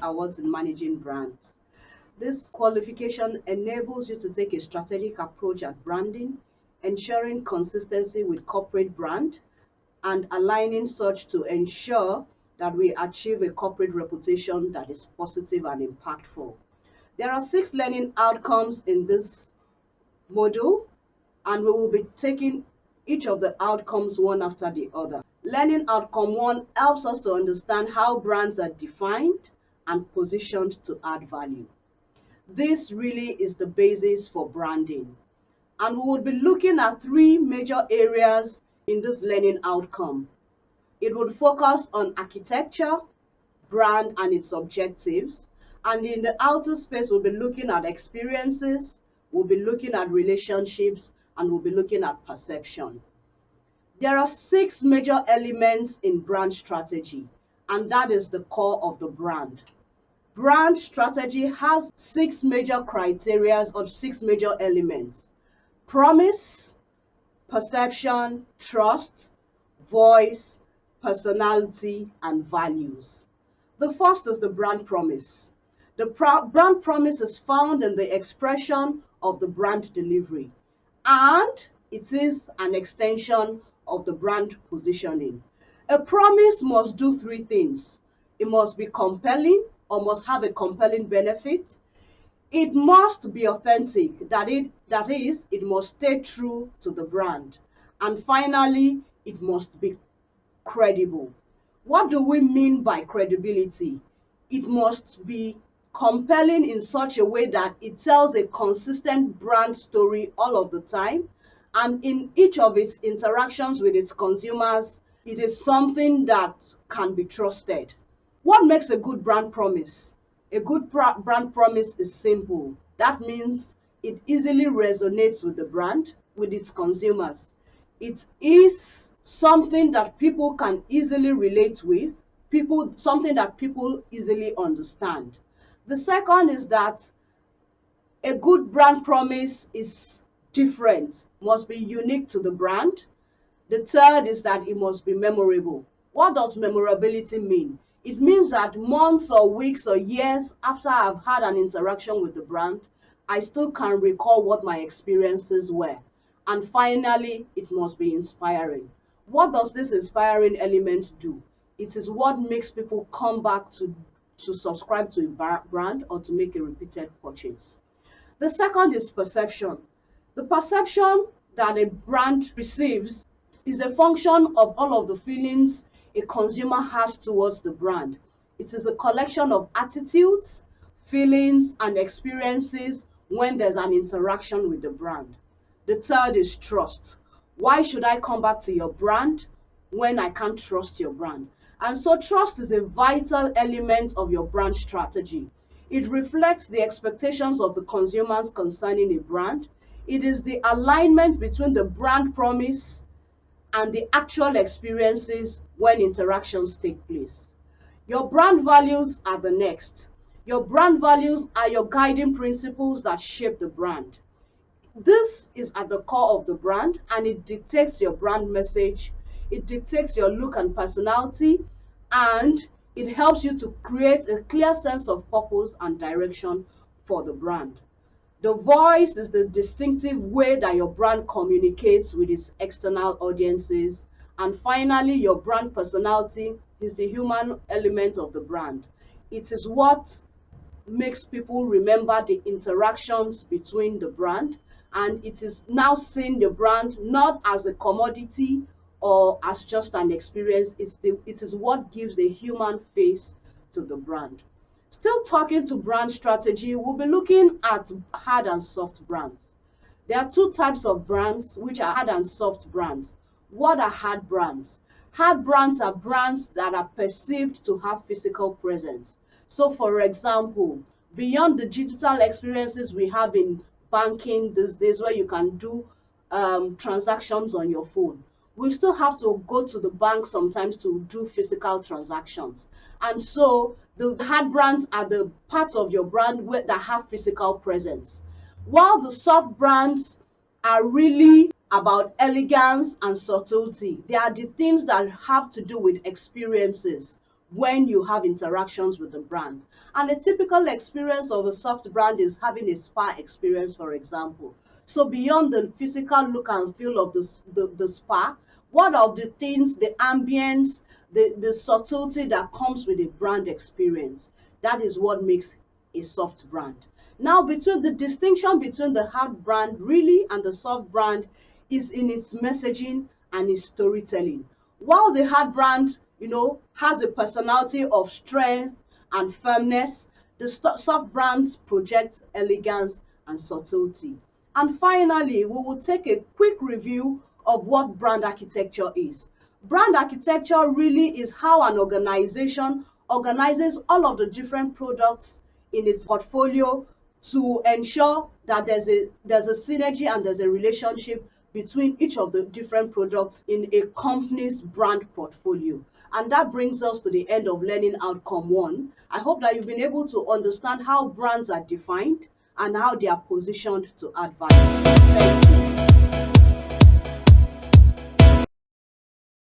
awards in managing brands. This qualification enables you to take a strategic approach at branding, ensuring consistency with corporate brand and aligning such to ensure that we achieve a corporate reputation that is positive and impactful. There are 6 learning outcomes in this module, and we will be taking each of the outcomes one after the other. Learning outcome 1 helps us to understand how brands are defined and positioned to add value. This really is the basis for branding. And we will be looking at 3 major areas in this learning outcome. It would focus on architecture, brand, and its objectives. And in the outer space, we'll be looking at experiences, we'll be looking at relationships, and we'll be looking at perception. There are 6 major elements in brand strategy, and that is the core of the brand. Brand strategy has 6 major criteria or 6 major elements: promise, perception, trust, voice, personality, and values. The first is the brand promise. The brand promise is found in the expression of the brand delivery, and it is an extension of the brand positioning. A promise must do 3 things. It must be compelling or must have a compelling benefit. It must be authentic, that is, it must stay true to the brand. And finally, it must be credible. What do we mean by credibility? It must be compelling in such a way that it tells a consistent brand story all of the time, and in each of its interactions with its consumers, it is something that can be trusted. What makes a good brand promise? A good brand promise is simple. That means it easily resonates with the brand, with its consumers. It is something that people can easily relate with, something that people easily understand. The second is that a good brand promise is different, must be unique to the brand. The third is that it must be memorable. What does memorability mean? It means that months or weeks or years after I've had an interaction with the brand, I still can recall what my experiences were. And finally, it must be inspiring. What does this inspiring element do? It is what makes people come back to subscribe to a brand or to make a repeated purchase. The second is perception. The perception that a brand receives is a function of all of the feelings a consumer has towards the brand. It is the collection of attitudes, feelings, and experiences when there's an interaction with the brand. The third is trust. Why should I come back to your brand when I can't trust your brand? And so trust is a vital element of your brand strategy. It reflects the expectations of the consumers concerning a brand. It is the alignment between the brand promise and the actual experiences when interactions take place. Your brand values are the next. Your brand values are your guiding principles that shape the brand. This is at the core of the brand, and it dictates your brand message, it dictates your look and personality, and it helps you to create a clear sense of purpose and direction for the brand. The voice is the distinctive way that your brand communicates with its external audiences. And finally, your brand personality is the human element of the brand. It is what makes people remember the interactions between the brand, and it is now seeing the brand not as a commodity or as just an experience. It is what gives a human face to the brand. Still talking to brand strategy, we'll be looking at hard and soft brands. There are 2 types of brands, which are hard and soft brands. What are hard brands? Hard brands are brands that are perceived to have physical presence. So for example, beyond the digital experiences we have in banking these days, where you can do transactions on your phone, we still have to go to the bank sometimes to do physical transactions. And so the hard brands are the parts of your brand that have physical presence, while the soft brands are really about elegance and subtlety. They are the things that have to do with experiences when you have interactions with the brand. And a typical experience of a soft brand is having a spa experience, for example. So beyond the physical look and feel of the spa, what are the things, the ambience, the subtlety that comes with a brand experience? That is what makes a soft brand. Now, between the distinction between the hard brand really and the soft brand is in its messaging and its storytelling. While the hard brand, has a personality of strength and firmness, the soft brands project elegance and subtlety. And finally, we will take a quick review of what brand architecture is. Brand architecture really is how an organization organizes all of the different products in its portfolio to ensure that there's a synergy and there's a relationship between each of the different products in a company's brand portfolio. And that brings us to the end of learning outcome one. I hope that you've been able to understand how brands are defined and how they are positioned to add value. Thank you.